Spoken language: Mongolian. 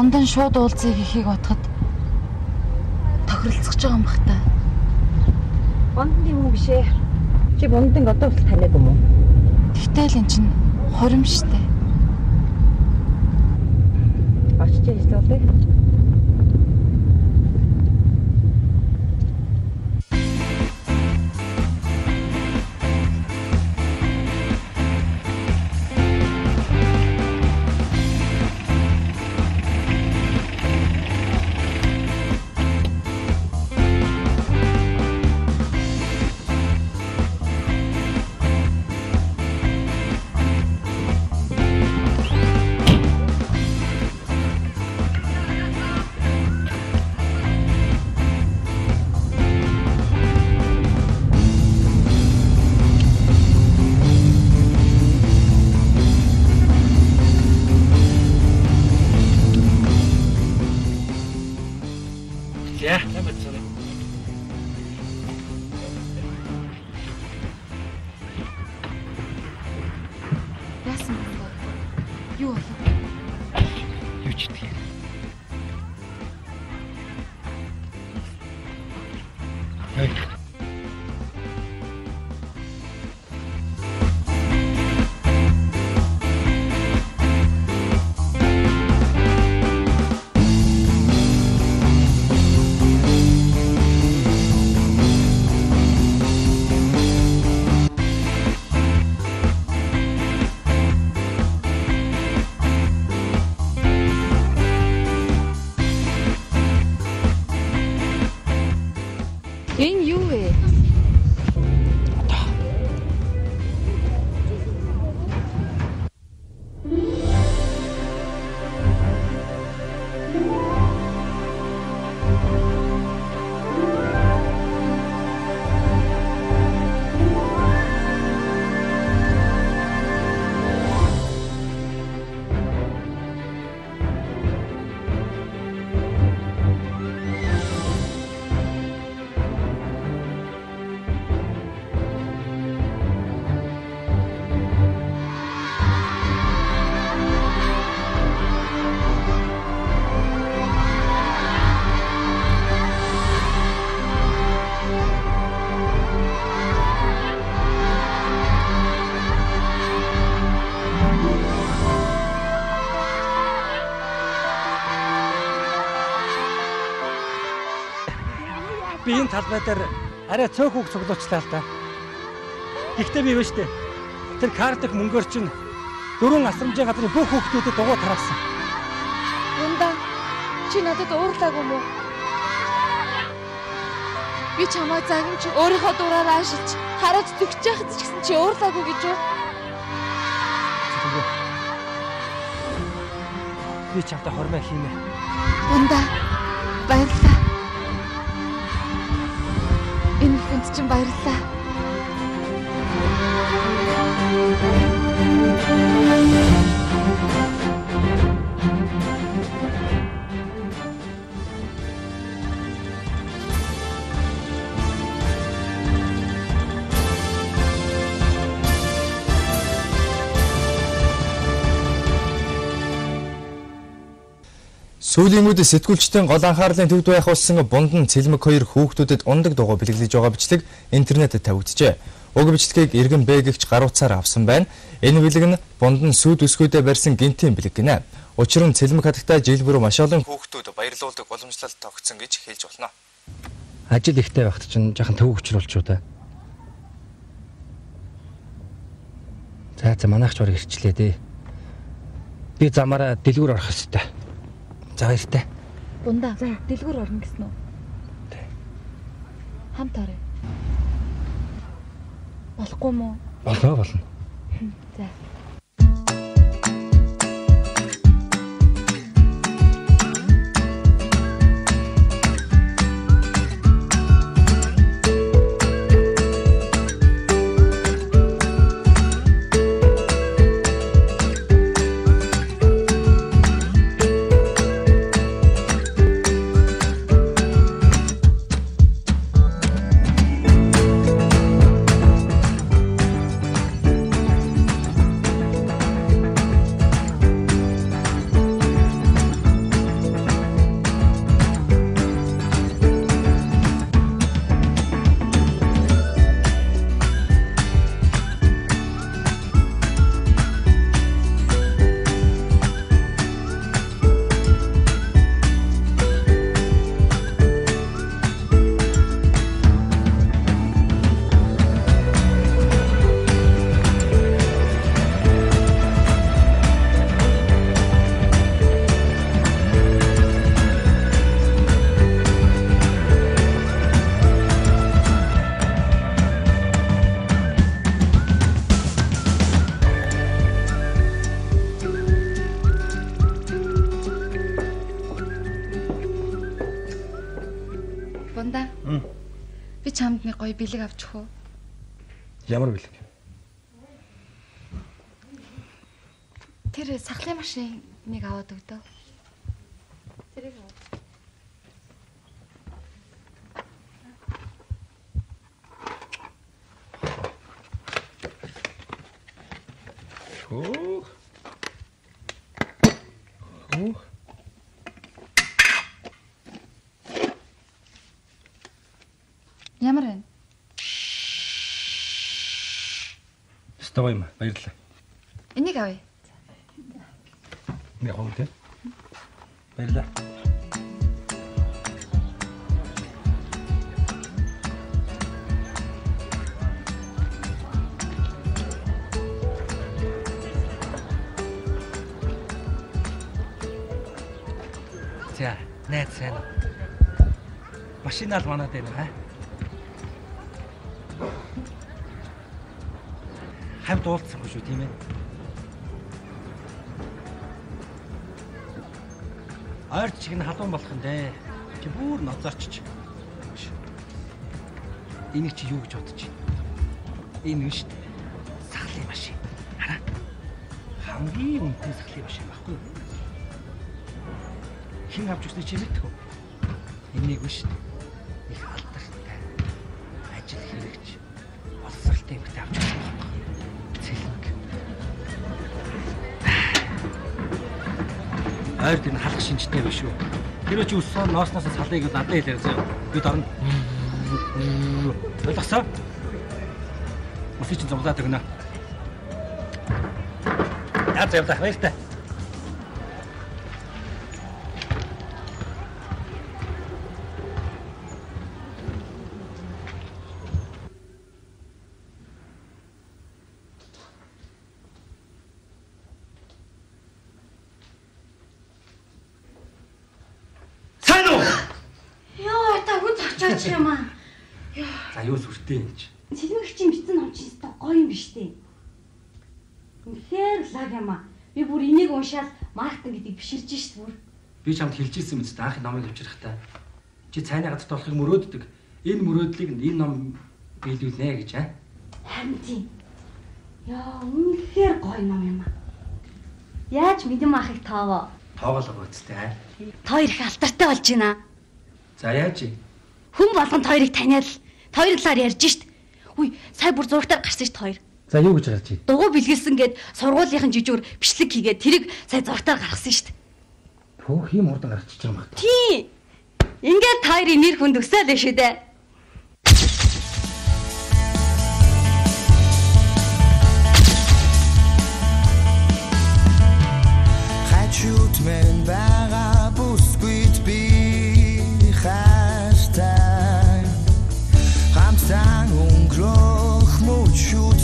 Бундан шууд уулзъя гэхийг бодоход тохиролцож байгаа юм бах та. Бундан юм уу биш ээ. Чи Бундан одоо хүртэл таниад юм уу? Тэгтэл эн чинь хорим штэ. Очиж яж туулъя. Энэ юу вэ? Би энэ талбай дээр арай цөөхөг цуглуулчлаа л да. Гэхдээ би биш үү? Тэр картах мөнгөөр чинь 4 асрамжийн газрын бүх хүүхдүүдэд дугуй тараасан. Бундан чи надад уурлаагүй мүү? Би чамаа загимч өөрийнхөө дураараа ашиглаж хараад зүгч яхад ч гэсэн чи уурлаагүй гэж юу? Би чамтай хормой хийнэ. Бундан баярлалаа. Энэ хүнд чинь баярлалаа. Сүүлийн үед сэтгүүлчдийн гол анхаарлын төвд байх болсон Бундан Цэлмэг 2 хүүхдүүдэд ундаг дугуй бэлгэлж байгаа бичлэг интернетэд тавигджээ. Уг бичлэгийг Иргэн Б гэгч гаруцаар авсан байна. Энэ бэлэг нь Бундан сүд өсгөөдөө барьсан гинтийн бэлэг гинэ. Учир нь Цэлмэг хатагтай жил бүр маш олон хүүхдүүд баярлуулдаг уламжлалт тогтсон гэж хэлж болно. Ажил ихтэй байхад чинь жоохон төв өчрүүлчихүү та. За манайх ч орох ирчлээ дээ. Би замаараа дэлгүүр орох ёстой. За баяртай. Бундан. За дэлгүүр орно гэсэн үү? Тий. Хамт орё. Болохгүй мүү? Болно. За. чамд нэг гоё бэлэг авчих уу? Ямар бэлэг? Тэр сахлын машин нэг аваад өгдөө. Тэрийг аваад. Оо. Ямар вэ? Стой юм. Баярлалаа. Энийг авъя. Нэг хоног тий. Баярлалаа. За, найз сайн уу? Машинаар манад байна аа. Хамт уулзсан шүү тийм ээ. Ойр чиг нь халуун болох юм дээ. Чи бүр ноцорч. Энийг чи юу гэж бодож байна? Энэ нь шүү дээ. Сахлын машин. Хараа. Хамгийн үнэтэй сахлын машин баггүй юу? Хин авч өгсөн чи мэдэх үү? Энийг биш. Их алдартай. Ажил хэрэгч. Боловсралтай юмтай авч өгсөн баг. Цэлэг. Ойрд энэ халах шинжтэй биш үү? Тэр чи өссөн ноосноос салыг надад хэлээ зөө. Би дорно. Ойлгосоо? Мөсөж чинь зуглаад өгнө. Яа явах баяртай. За юу сүртэй юм чи? Цэлмэгчийн бичсэн ном чинь гоё юм биш үү? Үнэхээр лаг юм аа. Би бүр энийг уншаад маркетинг гэдгийг биширж шít бүр. Би чамд хэлж ирсэн мэт анхны номыг авчирхтаа. Чи цайны газарт болохыг мөрөөддөг. Энэ мөрөөдлийг энэ ном биелүүлнэ гэж аа. Харин тийм. Яа, үнэхээр гоё ном юм аа. Яаж мэдэн маахыг тоовоо? Тоогоолоо үсттэй аа. Хоёр их алдартай болж байна. За яаж юм? Хүн болгон хоёрыг таниад л хоёр талаар ярьж шít. Үгүй, сая бүр зургатаар гарсан шít хоёр. За юу гэж гарч ий? Дугуй бэлгэлсэн гээд сургуулийнхын жижүүр бичлэг хийгээд тэрийг сая зургатаар гаргасан шít. Пүүх юм хурдан гарчихж байгаа юм байна. Тий. Ингээд та хоёрын нэр хүнд өсөөл шүү дээ. Хачуут мен байгаа бүсгүйт би хайртай хамтан өнгөрөх мөчүүд